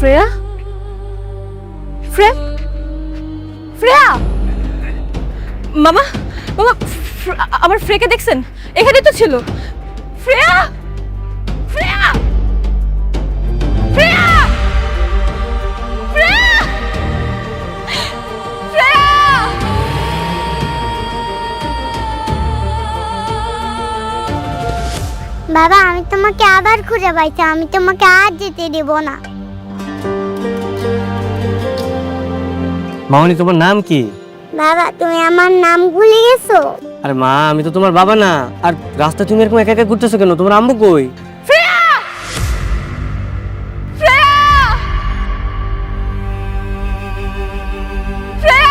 শ্রেয়া শ্রেয়া শ্রেয়া মামা মামা আমার ফ্রেকে দেখছেন এখানে তো ছিল শ্রেয়া শ্রেয়া শ্রেয়া শ্রেয়া শ্রেয়া বাবা আমি তোমাকে আবার খুঁজে পাইছি, আমি তোমাকে আর যেতে দেব না। মামনি তোমার নাম কি? বাবা তুমি আমার নাম ভুলে গেছো? আরে মা আমি তো তোমার বাবা না। আর রাস্তা তুমি এরকম একা একা ঘুরতেছো কেন? তোমার আম্মু কই? শ্রেয়া শ্রেয়া শ্রেয়া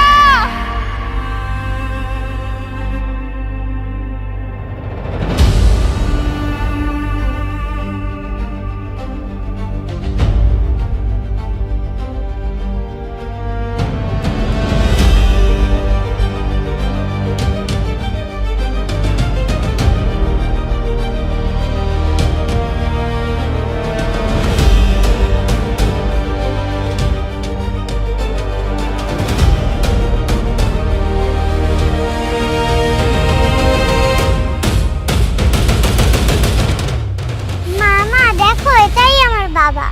মামা দেখো এটাই আমার বাবা।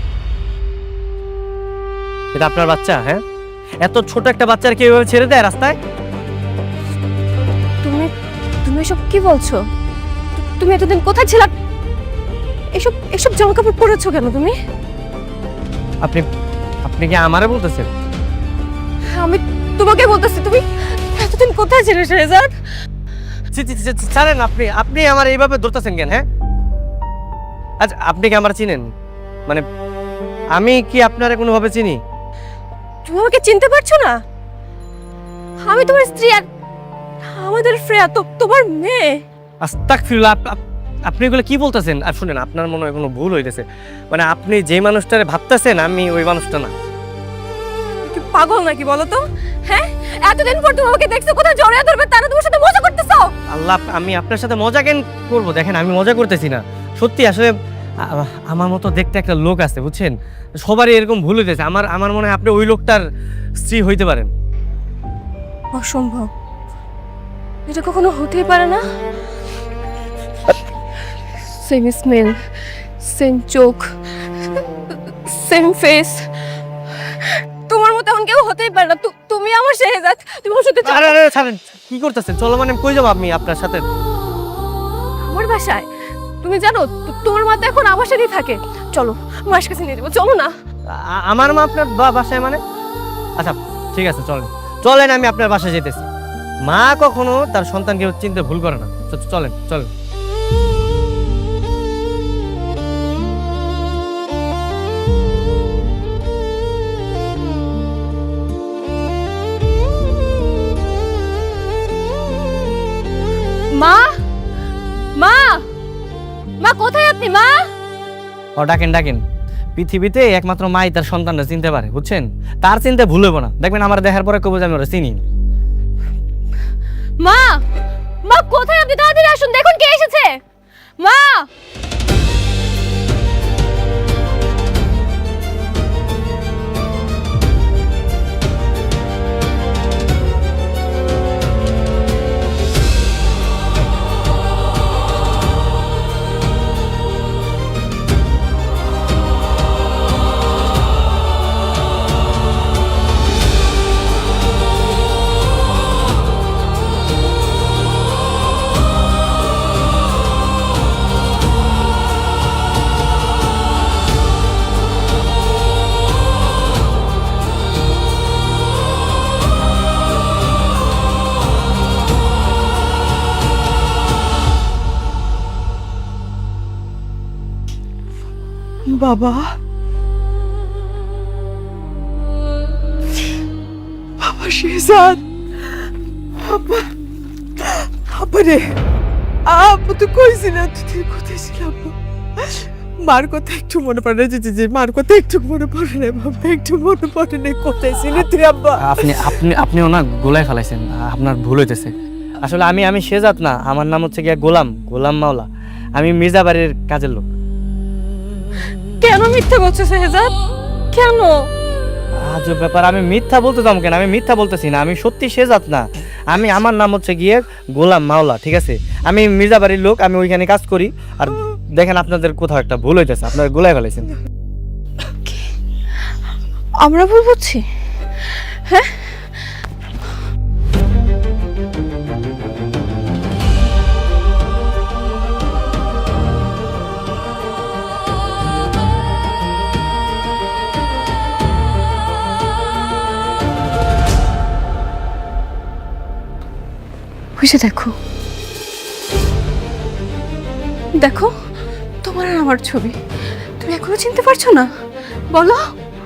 এটা আপনার বাচ্চা? হ্যাঁ, এত ছোট একটা বাচ্চার কি এভাবে ছেড়ে দেয় রাস্তায়? তুমি তুমি এসব কি বলছো? তুমি এতদিন কোথায় ছিলা? এসব এসব জামা কাপড় পরেছো কেন তুমি? আপনি আপনি কি আমারে বলতেছেন? আমি তোমাকে বলতেছি তুমি এতদিন কোথায় ছিলে শেহজাদ? ছাড়েন। আপনি আপনি আমার এইভাবে ধরতেছেন কেন? হ্যাঁ, আচ্ছা আপনি কি আমার চিনেন? মানে আমি কি আপনারে কোনোভাবে চিনি? তুমি আমাকে চিনতে পারছো না? আমি তোমার স্ত্রী আর আমাদের শ্রেয়া তো তোমার মেয়ে। আস্তাগফিরুল্লাহ। আপনি এগুলো কি বলতেছেন? আর শুনেন, আপনার মনে হয় কোনো ভুল হইতেছে। মানে আপনি যে মানুষটারে ভাবতেছেন আমি ওই মানুষটা না। কি পাগল নাকি বলো তো? হ্যাঁ, এতদিন পর তুমি আমাকে দেখছো, কোথায় জড়িয়ে ধরবে তারা তোমার সাথে মজা করতেছো। আল্লাহ, আমি আপনার সাথে মজা কেন করবো? দেখেন আমি মজা করতেছি না, সত্যি। আসলে আমার মতো দেখতে একটা লোক আছে, বুঝছেন? সবারই এরকম ভুল হইতেছে। আমার মনে হয় আপনি ওই লোকটার স্ত্রী হইতে পারেন। অসম্ভব, এটা কখনো হতেই পারে না। সেম স্মেল, সেম চোখ, সেম ফেস। তোমার মতো এমন কেউ হতেই পারে না। তুমি আমার শেহজাদ, তুমি আমার সাথে আরে আরে ছাড়েন, কি করতেছেন? চলো, মানে কই যাবো আমি আপনার সাথে? আমার বাসায়। তুমি জানো তোমার মা তো এখন আমার সাথেই থাকে। চলো মায়ের কাছে নিয়ে যাবো, চলো না। আমার মা আপনার বাসায় মানে? আচ্ছা ঠিক আছে, চলেন চলেন, আমি আপনার বাসায় যেতেছি। মা কখনো তার সন্তানকে চিনতে ভুল করে না। চলেন চলেন। মা মা মা, কোথায় আপনি মা? ও ডাকেন ডাকেন। পৃথিবীতে একমাত্র মাই তার সন্তানরা চিনতে পারে, বুঝছেন? তার চিনতে ভুল হবো না। দেখবেন আমার দেখার পরে কবে আমি ওরা চিনি। মা মা, কোথায় আপনি? তাড়াতাড়ি আসুন, দেখুন কে এসেছে। মা বাবা, বাবা শেহজাদ, আব্বা, আব্বা রে, আব্বা তো কইছিলাম তুই কোথায় ছিলাম? মার কথা একটু মনে পড়ে না? যে মার কথা একটু মনে পড়ে না বাবা, একটু মনে পড়ে না? কোথায় ছিলি তুই আব্বা? আপনি আপনি আপনিও না গোলায় ফেলাইছেন, আপনার ভুল হইতেছে। আসলে আমি শেহজাদ না, আমার নাম হচ্ছে গিয়া গোলাম মাওলা। আমি মির্জা বাড়ির কাজের লোক। কেন মিথ্যে বলছো শেহজাদ? কেন? আজব ব্যাপার, আমি মিথ্যা বলতে যাবো কেন? আমি মিথ্যা বলতেছি না, আমি সত্যি শেহজাদ না। আমার নাম হচ্ছে গিয়ে গোলাম মাওলা, ঠিক আছে? আমি মির্জাবাড়ির লোক, আমি ওইখানে কাজ করি। আর দেখেন আপনাদের কোথাও একটা ভুল হইতেছে, আপনারা গোলায় ফেলেছেন। আমরা ভুল বুঝছি? হ্যাঁ, বুঝে দেখো, দেখো তোমার আর আমার ছবি। তুমি এখনো চিনতে পারছো না? বলো।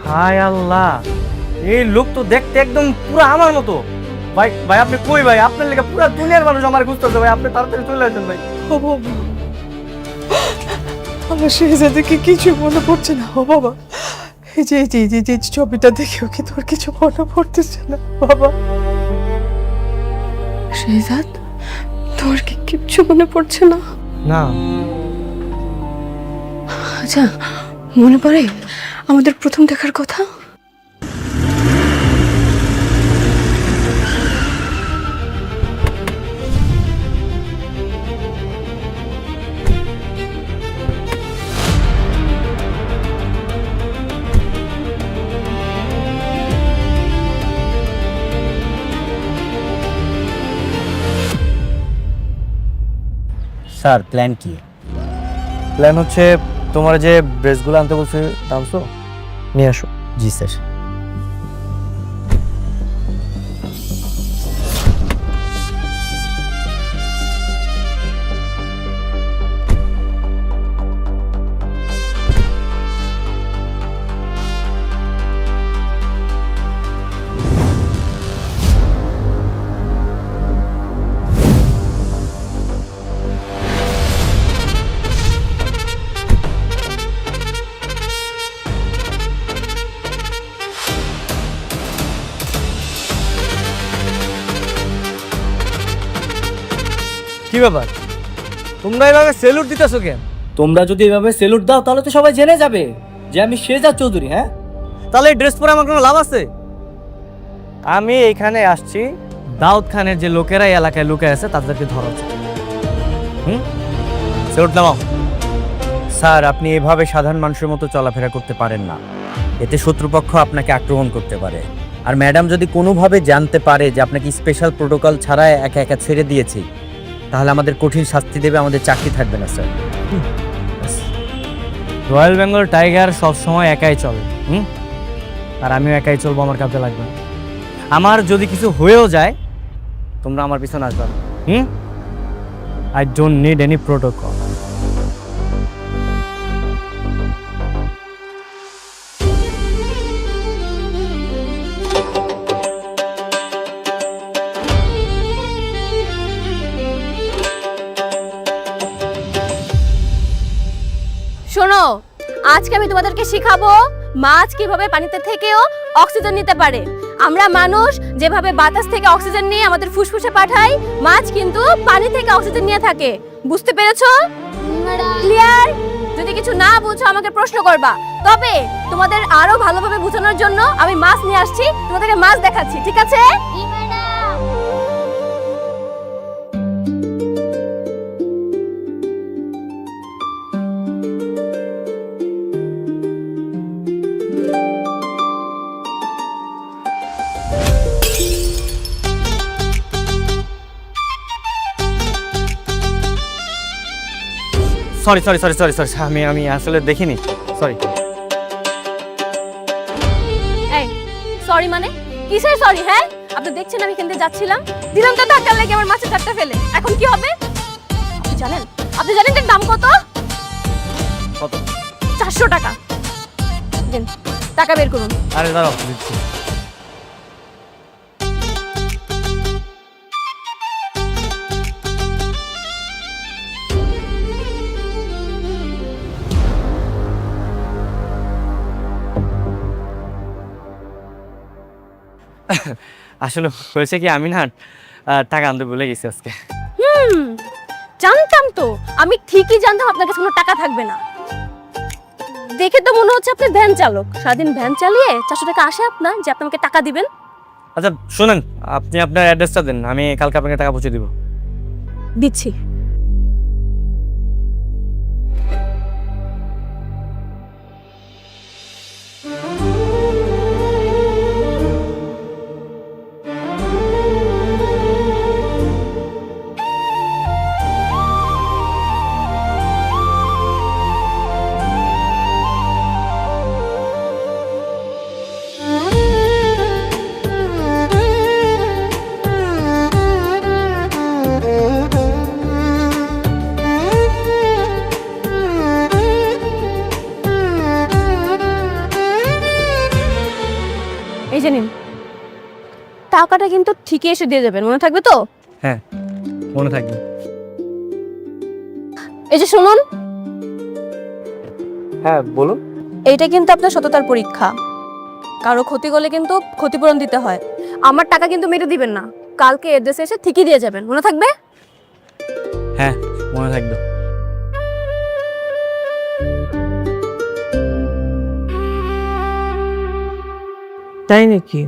হায় আল্লাহ, এই লোক তো দেখতে একদম পুরো আমার মতো। ভাই ভাই আপনি কই ভাই? আপনার লেগে পুরো দুনিয়ার মানুষ আমার খুঁজতেছে ভাই, আপনি তাড়াতাড়ি চলে আসেন ভাই। ও বাবা, আমার শেহজাদকে কিছু মনে পড়ছে না। ও বাবা, এই যে এই যে এই যে এই যে ছবিটা দেখেও কি তোর কিছু মনে পড়তেছে না বাবা? শেহজাদ, তোর কি কিচ্ছু মনে পড়ছে না? না। আচ্ছা, মনে পড়ে আমাদের প্রথম দেখার কথা? স্যার প্ল্যান কি? প্ল্যান হচ্ছে তোমার যে ড্রেসগুলো আনতে বলছে আনছো, নিয়ে আসো। জি স্যার। কি ব্যাপার, তোমরা এভাবে সেলুট দিতেছো কেন? তোমরা যদি এভাবে সেলুট দাও তাহলে তো সবাই জেনে যাবে যে আমি শেহজাদ চৌধুরী। হ্যাঁ, তাহলে এই ড্রেস পরে আমার কোনো লাভ আছে? আমি এইখানে আসছি দাউদ খানের যে লোকেরা এই এলাকায় লুকিয়ে আছে তাদেরকে ধরা উচিত। সেলুট নামাও। স্যার আপনি এভাবে সাধারণ মানুষের মতো চলাফেরা করতে পারেন না, এতে শত্রুপক্ষ আপনাকে আক্রমণ করতে পারে। আর ম্যাডাম যদি কোনোভাবে জানতে পারে যে আপনাকে স্পেশাল প্রোটোকল ছাড়া একা একা ছেড়ে দিয়েছি, তাহলে আমাদের কঠিন শাস্তি দেবে, আমাদের চাকরি থাকবে না স্যার। রয়্যাল বেঙ্গল টাইগার সবসময় একাই চলে, আর আমিও একাই চলবো, আমার কাছে লাগবে না। আমার যদি কিছু হয়েও যায় তোমরা আমার পিছনে আসবে না। I don't need any protocol. শোনো, আজকে আমি তোমাদেরকে শিখাবো মাছ কিভাবে পানিতে থেকেও অক্সিজেন নিতে পারে। আমরা মানুষ যেভাবে বাতাস থেকে অক্সিজেন নিয়ে আমাদের ফুসফুসে পাঠাই, মাছ কিন্তু পানি থেকে অক্সিজেন নিয়ে থাকে। বুঝতে পেরেছো? ক্লিয়ার? যদি কিছু না বুঝো আমাকে প্রশ্ন করবা। তবে তোমাদের আরো ভালোভাবে বোঝানোর জন্য আমি মাছ নিয়ে আসছি, তোমাদেরকে মাছ দেখাচ্ছি, ঠিক আছে? Sorry sorry sorry sorry sorry আমি আসলে দেখিনি, সরি। এই সরি মানে কিসের সরি? হ্যাঁ, আপনি দেখছেন আমি এখান থেকে যাচ্ছিলাম, দিলাম তো ধাক্কা লেগে আমার মাছের চারটা ফেলে। এখন কি হবে আপনি জানেন এর দাম কত? কত? 400 টাকা। দিন, টাকা বের করুন। আরে দাঁড়াও, দিচ্ছি। আসলে হয়েছে কি, আমি না টাকা আনতে ভুলে গেছি আজকে। জানতাম তো, আমি ঠিকই জানতাম আপনার কাছে কোনো টাকা থাকবে না। দেখে তো মনে হচ্ছে আপনি ভ্যান চালক, সারাদিন ভ্যান চালিয়ে 400 টাকা আসে আপনার, যে আপনি আমাকে টাকা দিবেন। আচ্ছা শুনেন, আপনি আপনার অ্যাড্রেসটা দেন, আমি কালকে আপনাকে টাকা পৌঁছে দিব। দিচ্ছি। এই যে নিন, টাকাটা কিন্তু ঠিকই এসে দিয়ে যাবেন, মনে থাকবে তো? হ্যাঁ মনে থাকবে। এই যে শুনুন, হ্যাঁ বলুন। এইটা কিন্তু আপনার সততার পরীক্ষা। কারো ক্ষতি করলে কিন্তু ক্ষতিপূরণ দিতে হয়। আমার টাকা কিন্তু মেরে দিবেন না, কালকে এড্রেসে এসে ঠিকই দিয়ে যাবেন, মনে থাকবে? হ্যাঁ মনে থাকবে। তাই নাকি?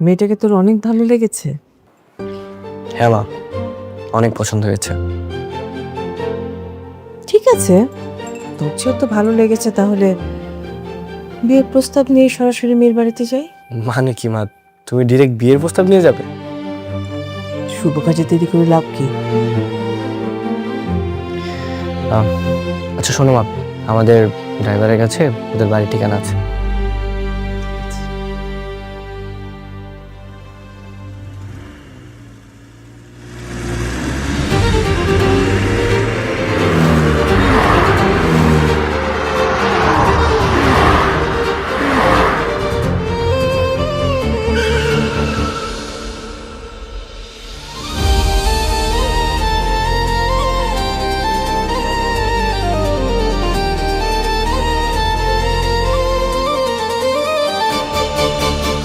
মেয়েটাকে তোর অনেক ভালো লেগেছে? হ্যাঁ মা, অনেক পছন্দ হয়েছে। ঠিক আছে, তোর চেয়েও তো ভালো লেগেছে, তাহলে বিয়ের প্রস্তাব নিয়ে সরাসরি মেয়ের বাড়িতে যাই। মানে কি মা, তুমি ডিরেক্ট বিয়ের প্রস্তাব নিয়ে যাবে? শুভ কাজে দেরি করে লাভ কি? আচ্ছা শোনো মা, আমাদের ড্রাইভারের কাছে ওদের বাড়ির ঠিকানা আছে।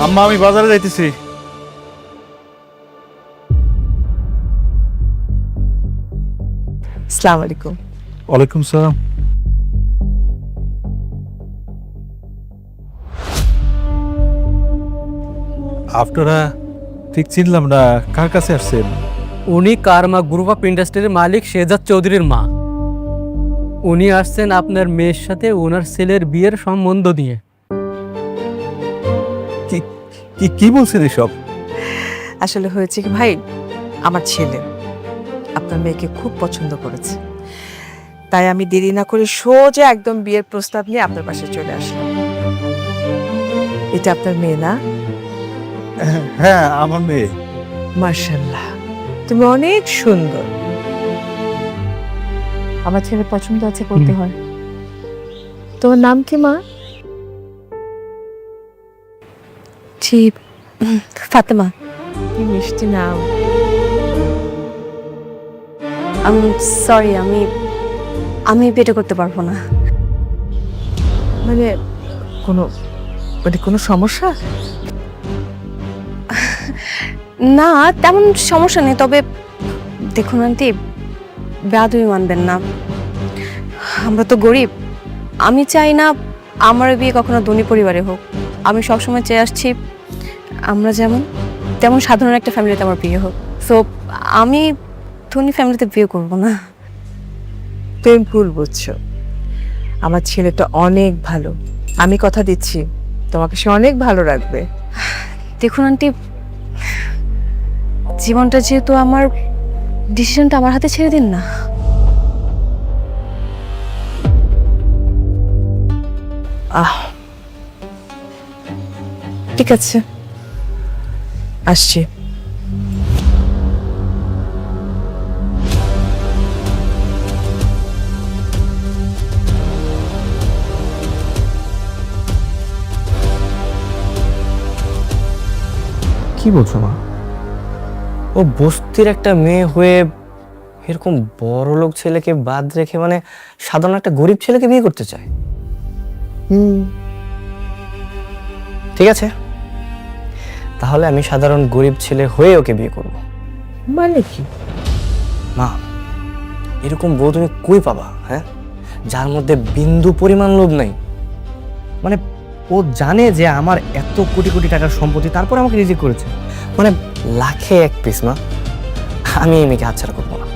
আম্মা আমি বাজারে যাইতেছি। আসসালামু আলাইকুম। ওয়ালাইকুম সালাম। আপনারা ঠিক চিনলাম না, কার কাছে আসছেন? উনি কারমা গ্রুপ অফ ইন্ডাস্ট্রির মালিক শেহজাদ চৌধুরীর মা। উনি আসছেন আপনার মেয়ের সাথে ওনার ছেলের বিয়ের সম্বন্ধ নিয়ে। কি বলছেন এসব? আসলে হয়েছে কি ভাই, আমার ছেলে আপনার মেয়েকে খুব পছন্দ করেছে, তাই আমি দেরি না করে সোজা একদম বিয়ের প্রস্তাব নিয়ে আপনার পাশে চলে আসলাম। এটা আপনার মেয়ে না? হ্যাঁ আমার মেয়ে। মার্শাল্লাহ, তুমি অনেক সুন্দর। আমার ছেলে পছন্দ আছে, করতে হয়। তোমার নাম কি মা? জি, ফাতেমা। কি মিষ্টি নাম। সরি, আমি বিয়ে করতে পারবো না। মানে কোনো সমস্যা? না, তেমন সমস্যা নেই, তবে দেখুন আন্টি, বেয়াদবি মানবেন না, আমরা তো গরিব। আমি চাই না আমার বিয়ে কখনো ধনী পরিবারে হোক। আমি সবসময় চেয়ে আসছি আমরা যেমন তেমন সাধারণ একটা ফ্যামিলিতে আমার বিয়ে হোক। সো আমি ধনী ফ্যামিলিতে বিয়ে করব না। তুমি ভুল বুঝছো, আমার ছেলেটা অনেক ভালো, আমি কথা দিচ্ছি তোমাকে সে অনেক ভালো রাখবে। দেখুন আন্টি, জীবনটা যেহেতু আমার, ডিসিশনটা আমার হাতে ছেড়ে দিন না। ঠিক আছে, আসছি। কি বলছো মা? ও বস্তির একটা মেয়ে হয়ে এরকম বড় লোক ছেলেকে বাদ রেখে মানে সাধারণ একটা গরিব ছেলেকে বিয়ে করতে চায়? ঠিক আছে, তাহলে আমি সাধারণ গরিব ছেলে হয়ে ওকে বিয়ে করব। মানে কি? মা, এরকম বউ তুমি কই পাবা? হ্যাঁ, যার মধ্যে বিন্দু পরিমাণ লোভ নাই। মানে ও জানে যে আমার এত কোটি কোটি টাকার সম্পত্তি, তারপর আমাকে রিজেক্ট করেছে। মানে লাখে এক পিস মা, আমি এই মেয়েকে হাতছাড়া করবো না।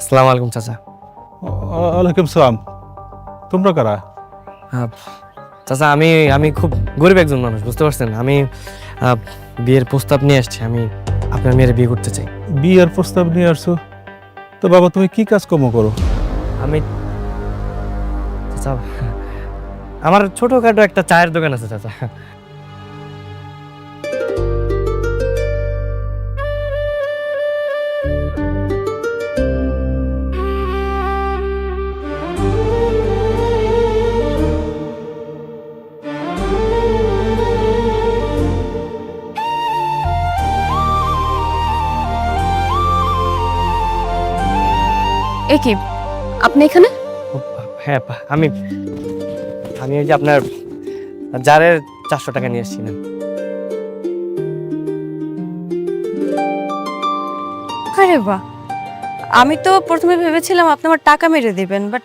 আসসালামু আলাইকুম চাচা। ওয়ালাইকুম সালাম। তোমরা কারা? চাচা আমি খুব গরিব একজন মানুষ, বুঝতে পারছেন? আমি বিয়ের প্রস্তাব নিয়ে আসছি, আমি আপনার মেয়ের বিয়ে করতে চাই। বিয়ের প্রস্তাব নিয়ে আসছো? তো বাবা তুমি কি কাজকর্ম করো? আমি চাচা, আমার ছোটখাটো একটা চায়ের দোকান আছে চাচা। এ কি, আপনি এখানে? হ্যাঁ, আমি এই যে আপনার জারের 400 টাকা নিয়ে এসেছিলেন। আরে বাহ, আমি তো প্রথমে ভেবেছিলাম আপনি আমার টাকা মেরে দিবেন, বাট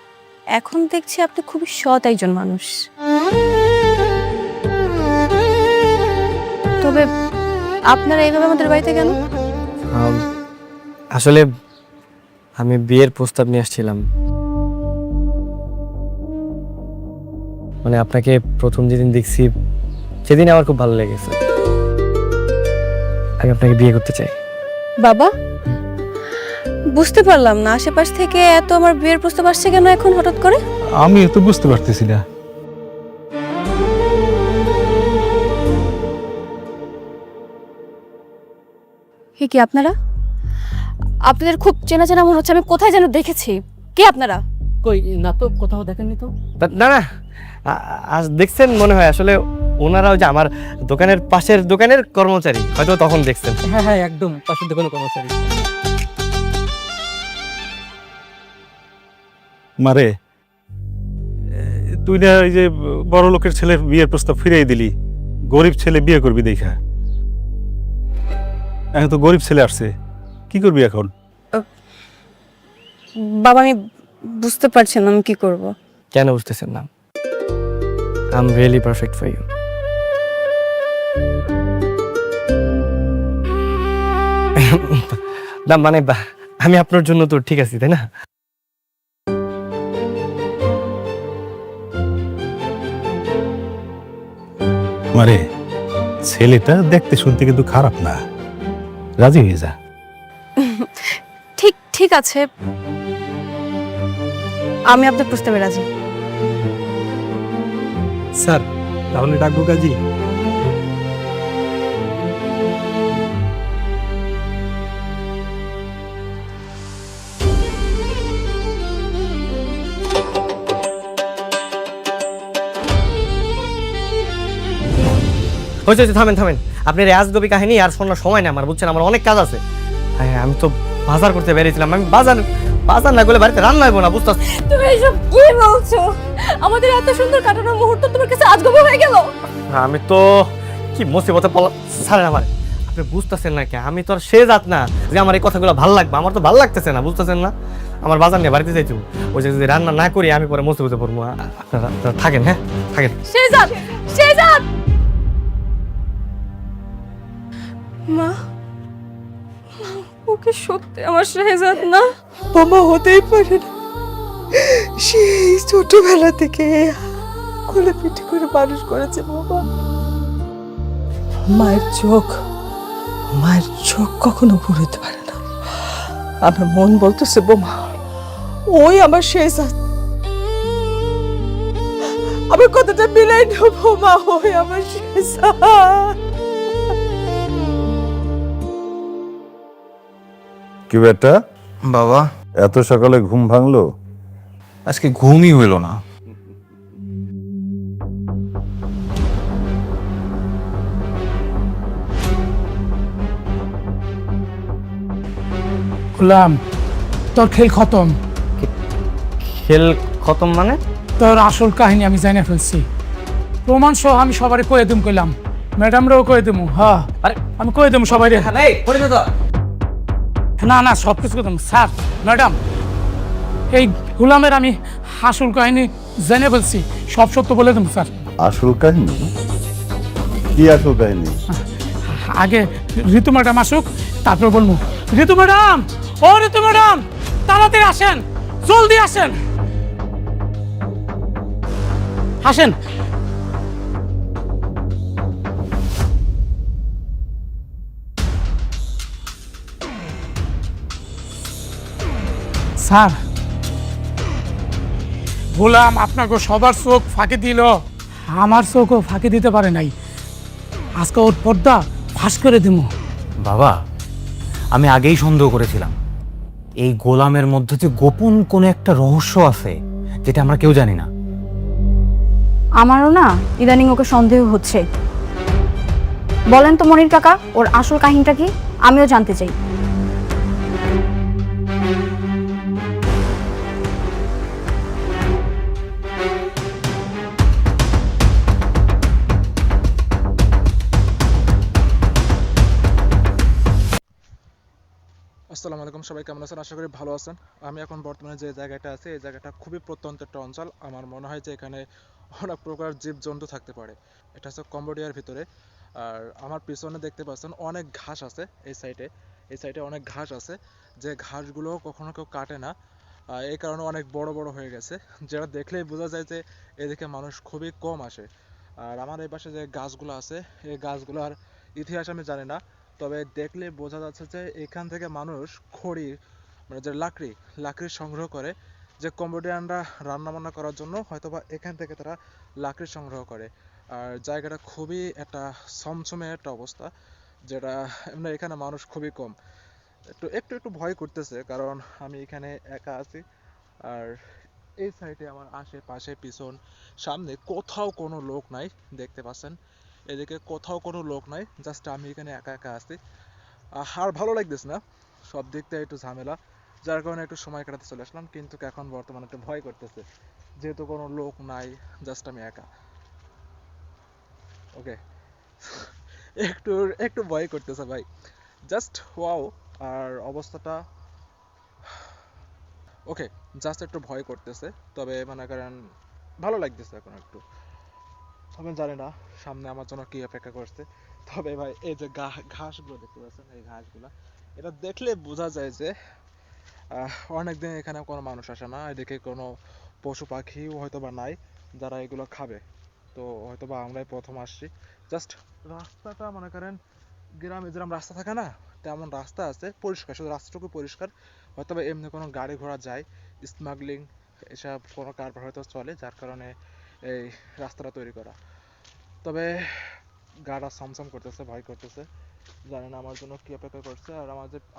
এখন দেখছি আপনি খুবই সৎ একজন মানুষ। তবে আপনারা এইভাবে আমাদের বাড়িতে কেন? আসলে আমি বিয়ের প্রস্তাব নিয়ে আসছিলাম। মানে আপনাকে প্রথম যেদিন দেখছি সেদিন আমার খুব ভালো লেগেছে। আমি আপনাকে বিয়ে করতে চাই। বাবা, বুঝতে পারলাম না, আশেপাশ থেকে এত আমার বিয়ের প্রস্তাব আসছে কেন এখন হঠাৎ করে? আমি তো বুঝতে পারতেছি না। কি আপনারা? আপনাদের খুব চেনা চেনা মনে হচ্ছে, আমি কোথায় যেন দেখেছি। কে আপনারা? কই না তো, কোথাও দেখেননি তো। না না, আজ দেখছেন মনে হয়। আসলে ওনারাও যে আমার দোকানের পাশের দোকানের কর্মচারী, হয়তো তখন দেখছেন। হ্যাঁ হ্যাঁ, একদম পাশের দোকানে কর্মচারী। মারে, তুই না এই যে বড় লোকের ছেলের বিয়ের প্রস্তাব ফিরিয়ে দিলি, গরিব ছেলে বিয়ে করবি দেখা। এখন তো গরিব ছেলে আসছে, কি করবি এখন? বাবা, আমি বুঝতে পারছি না আমি কি করব। কেন বুঝতেছেন না? I am really perfect for you. না মানে আমি আপনার জন্য তো ঠিক আছি, তাই না? মারে, ছেলেটা দেখতে শুনতে কিন্তু খারাপ না, রাজি হয়ে যা। ঠিক আছে, আমি আপনার প্রস্তাবে রাজি। স্যার, তাহলে ডাকবো কাজী? হয়েছে, থামেন থামেন। আপনি রেয়াজগবি কাহিনী আর শোনার সময় না আমার, বুঝছেন? আমার অনেক কাজ আছে। হ্যাঁ, আমি তো বাজার করতে বেরিয়েছিলাম। আমি বাজার না করলে বাড়িতে রান্না হইব না, বুঝতে? তুমি এসব কি বলছো? আমাদের এত সুন্দর কাটানোর মুহূর্ত তোমার কাছে আজগব হয়ে গেল। আমি তো কি মুসিবতে পড়লাম। ছাড়েন আমার, আপনি বুঝতেছেন না কে? আমি তো আর সে জাত না যে আমার এই কথাগুলো ভালো লাগবে। আমার তো ভালো লাগতেছে না, বুঝতেছেন না? আমার বাজার নিয়ে বাড়িতে যাইতে, ওই যে যদি রান্না না করি আমি পরে মুসিবতে পড়বো। আপনারা থাকেন, হ্যাঁ থাকেন। শেহজাদ! মা, ওকে সত্যি আমার শেহজাদ না? বোমা হতেই পারে না। সেই ছোটবেলা থেকে কোলে পিঠে করে মানুষ করেছে বাবা। মায়ের চোখ কখনো ভুলতে পারে না। আমার মন বলতেছে বোমা ওই আমার শেহজাদ। আমার কথাটা মিলাই না বোমা, ওই আমার শেহজাদ। কি বেটা, বাবা, এত সকালে ঘুম ভাঙলো? আজকে ঘুমই হইল না। গোলাম, তোর খেল খতম। খেল খতম মানে? তোর আসল কাহিনী আমি জানে ফেলছি, প্রমাণ সহ আমি সবারে কয়ে দিম কইলাম, ম্যাডামরাও কয়ে দিমু। হ্যাঁ, আরে আমি কয়ে দিমু সবাই। এই পড়ে তো না না, সব কিছু কইতাম। স্যার, ম্যাডাম, এই গোলামের আমি আসল কাহিনী জেনে ফেলছি, সব সত্য বলে দেবো স্যার। আসল কাহিনী? কি আসল কাহিনী? আগে ঋতু ম্যাডাম আসুক, তারপর বলবো। ঋতু ম্যাডাম, ও ঋতু ম্যাডাম, তাড়াতাড়ি আসেন, জলদি আসেন, আসেন। স্যার, গোলাম আপনাকে সবার চোখ ফাঁকি দিল, আমার চোখও ফাঁকি দিতে পারে নাই। আজকে ওর পর্দা ফাঁস করে দিব। বাবা, আমি আগেই সন্দেহ করেছিলাম এই গোলামের মধ্যে যে গোপন কোনো একটা রহস্য আছে যেটা আমরা কেউ জানি না। আমারও না ইদানিং ওকে সন্দেহ হচ্ছে। বলেন তো মনির কাকা, ওর আসল কাহিনীটা কি? আমিও জানতে চাই। আসসালামু আলাইকুম, সবাই কেমন আছেন? আশা করি ভালো আছেন। আমি এখন বর্তমানে যে জায়গাটা আছে এই জায়গাটা খুবই প্রত্যন্ত একটা অঞ্চল। আমার মনে হয় যে এখানে অনেক প্রকার জীবজন্তু থাকতে পারে। এটা হচ্ছে কম্বোডিয়ার ভিতরে। আর আমার পিছনে দেখতে পাচ্ছেন অনেক ঘাস আছে এই সাইডে অনেক ঘাস আছে, যে ঘাসগুলো কখনো কেউ কাটে না। এই কারণে অনেক বড় বড় হয়ে গেছে, যেটা দেখলেই বোঝা যায় যে এদিকে মানুষ খুবই কম আসে। আর আমার এই পাশে যে গাছগুলো আছে এই গাছগুলোর ইতিহাস আমি জানি না, তবে দেখলে বোঝা যাচ্ছে যে এখান থেকে মানুষ খড়ি, মানে যে লাকড়ি সংগ্রহ করে, যে কম্বোডিয়ানরা রান্না বান্না করার জন্য হয়তোবা এখান থেকে তারা লাকড়ি সংগ্রহ করে। আর জায়গাটা খুবই একটা ছমছমে একটা অবস্থা, যেটা এমনি এখানে মানুষ খুবই কম। একটু ভয় করতেছে, কারণ আমি এখানে একা আছি। আর এই সাইডে আমার আশেপাশে পিছন সামনে কোথাও কোনো লোক নাই, দেখতে পাচ্ছেন এদিকে কোথাও কোনো লোক নাই, জাস্ট আমি এখানে একা একা আছি। আর ভালো লাগতেছে না, সব দিক থেকে একটু ঝামেলা, যার কারণে একটু সময় কাটাতে চলে আসলাম। কিন্তু এখন বর্তমানে একটু ভয় করতেছে, যেহেতু কোনো লোক নাই, জাস্ট আমি একা। ওকে, একটু একটু ভয় করতেছে ভাই, জাস্ট ওয়াও। আর অবস্থাটা ওকে, জাস্ট একটু ভয় করতেছে, তবে মনে করেন ভালো লাগতেছে এখন একটু। আমি জানি না সামনে আমার জন্য কি অপেক্ষা করছে, তবে ভাই এই যে ঘাসগুলো দেখতে পাচ্ছেন, এই ঘাসগুলো এটা দেখলে বোঝা যায় যে অনেকদিন এখানে কোনো মানুষ আসে না। এদিকে কোনো পশু পাখিও হয়তো বা নাই যারা এগুলো খাবে, তো হয়তো বা আমরাই প্রথম আসছি। জাস্ট রাস্তাটা মনে করেন গ্রামে যেরকম রাস্তা থাকে না, তেমন রাস্তা আছে, পরিষ্কার, শুধু রাস্তাটুকু পরিষ্কার। হয়তো বা এমনি কোনো গাড়ি ঘোড়া যায়, স্মাগলিং এসব কোনো কারবার হয়তো চলে, যার কারণে এই রাস্তাটা তৈরি করা। তবে গাটা ছমছম করতেছে, ভয় করতেছে, জানি না আমার জন্য কি অপেক্ষা করছে। আর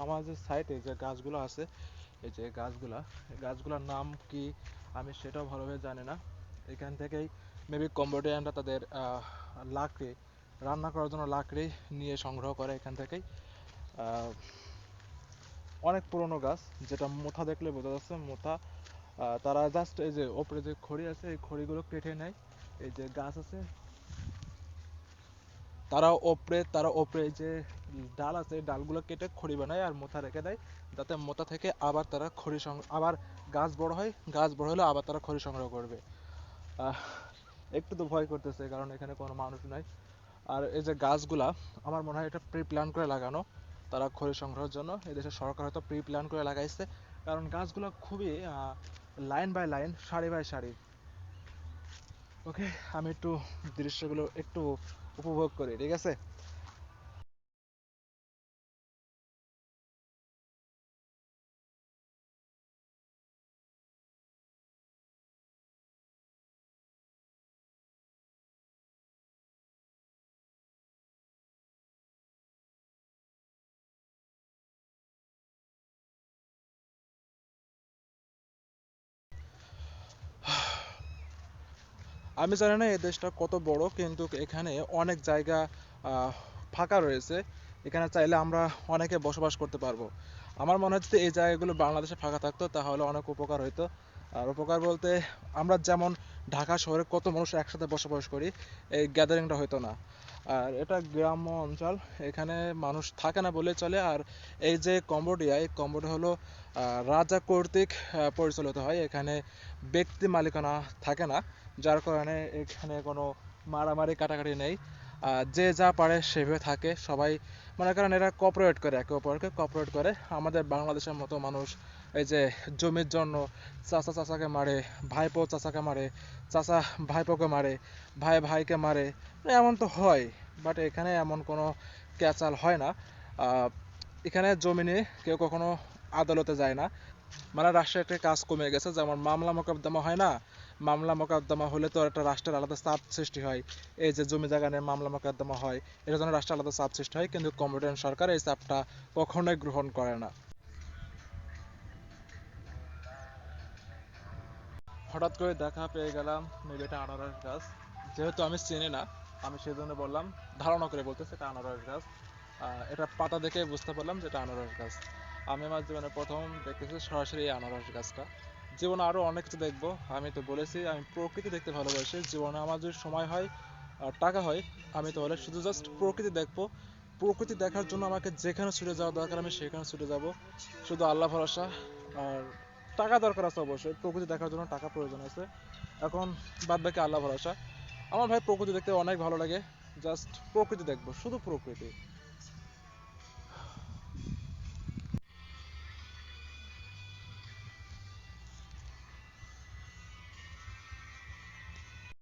আমার যে সাইডে যে গাছগুলো আছে, এই যে গাছগুলোর নাম কি আমি সেটাও ভালোভাবে জানি না। এখান থেকেই মেবি কম্বোডিয়ানরা তাদের লাকড়ি রান্না করার জন্য লাকড়ি নিয়ে সংগ্রহ করে এখান থেকেই। অনেক পুরনো গাছ, যেটা মোথা দেখলে বোঝা যাচ্ছে মোথা। তারা জাস্ট এই যে ওপরে যে খড়ি আছে এই খড়িগুলো কেটে নেয়, এই যে গাছ আছে তারা ওপরে যে ডাল আছে ডালগুলো কেটে খড়ি বানায় আর মোথা রেখে দেয়, যাতে মোথা থেকে আবার তারা আবার গাছ বড় হয়, গাছ বড় হলে আবার তারা খড়ি সংগ্রহ করবে। একটু তো ভয় করতেছে, কারণ এখানে কোনো মানুষ নাই। আর এই যে গাছগুলা আমার মনে হয় এটা প্রি প্ল্যান করে লাগানো, তারা খড়ি সংগ্রহের জন্য এদেশের সরকার হয়তো প্রি প্ল্যান করে লাগাইছে, কারণ গাছগুলো খুবই লাইন বাই লাইন, সারি বাই সারি। ওকে, আমি একটু দৃশ্যগুলো একটু উপভোগ করি, ঠিক আছে? আমি জানি না এই দেশটা কত বড়, কিন্তু এখানে অনেক জায়গা ফাঁকা রয়েছে, এখানে চাইলে আমরা অনেকে বসবাস করতে পারবো। আমার মনে হচ্ছে এই জায়গাগুলো বাংলাদেশে ফাঁকা থাকতো তাহলে অনেক উপকার হতো। আর উপকার বলতে আমরা যেমন ঢাকা শহরে কত মানুষ একসাথে বসবাস করি, এই গ্যাদারিংটা হতো না। আর এটা গ্রাম্য অঞ্চল, এখানে মানুষ থাকে না বলে চলে। আর এই যে কম্বোডিয়া, এই কম্বোডিয়া হলো রাজা কর্তৃক পরিচালিত হয়। এখানে ব্যক্তি মালিকানা থাকে না, যার কারণে এখানে কোনো মারামারি কাটাকাটি নেই। যে যা পারে সেভাবে থাকে সবাই। মনে করেন এরা কোঅপারেট করে, একে অপরকে কোঅপারেট করে। আমাদের বাংলাদেশের মতো মানুষ এই যে জমির জন্য চাচা চাচাকে মারে, ভাইপো চাচাকে মারে, চাচা ভাইপোকে মারে, ভাই ভাইকে মারে, এমন তো হয়। বাট এখানে এমন কোনো ক্যাচাল হয় না। এখানে জমি নিয়ে কেউ কখনো আদালতে যায় না। মানে রাষ্ট্রের একটা কাজ কমে গেছে, যেমন মামলা মোকদ্দমা হয় না, মামলা মোকদ্দমা হলে তো একটা রাষ্ট্রের আলাদা চাপ সৃষ্টি হয়। এই যে জমি জায়গা নিয়ে মামলা মোকদ্দমা হয়, এটার জন্য রাষ্ট্রের আলাদা চাপ সৃষ্টি হয়, কিন্তু কম্বোডিয়ান সরকার এই চাপটা কখনোই গ্রহণ করে না। হঠাৎ করে দেখা পেয়ে গেলাম, মেবি এটা আনারস গাছ। যেহেতু আমি চিনি না, আমি সেই জন্য বললাম, ধারণা করে বলতেছি এটা আনারস গাছ। এটা পাতা দেখে বুঝতে পারলাম যে এটা আনারস গাছ। আমি আমার জীবনে প্রথম দেখতেছি সরাসরি এই আনারস গাছটা। জীবনে আরও অনেক কিছু দেখবো। আমি তো বলেছি আমি প্রকৃতি দেখতে ভালোবাসি। জীবনে আমার যদি সময় হয় আর টাকা হয়, আমি তাহলে শুধু জাস্ট প্রকৃতি দেখবো। প্রকৃতি দেখার জন্য আমাকে যেখানে ছুটে যাওয়া দরকার আমি সেখানে ছুটে যাব। শুধু আল্লাহ ভরসা। আর টাকা দরকার আছে অবশ্যই, প্রকৃতি দেখার জন্য টাকা প্রয়োজন আছে। এখন বাদ বাকি আল্লাহ ভরসা। আমার ভাই প্রকৃতি দেখতে অনেক ভালো লাগে। জাস্ট প্রকৃতি দেখবো, শুধু প্রকৃতি।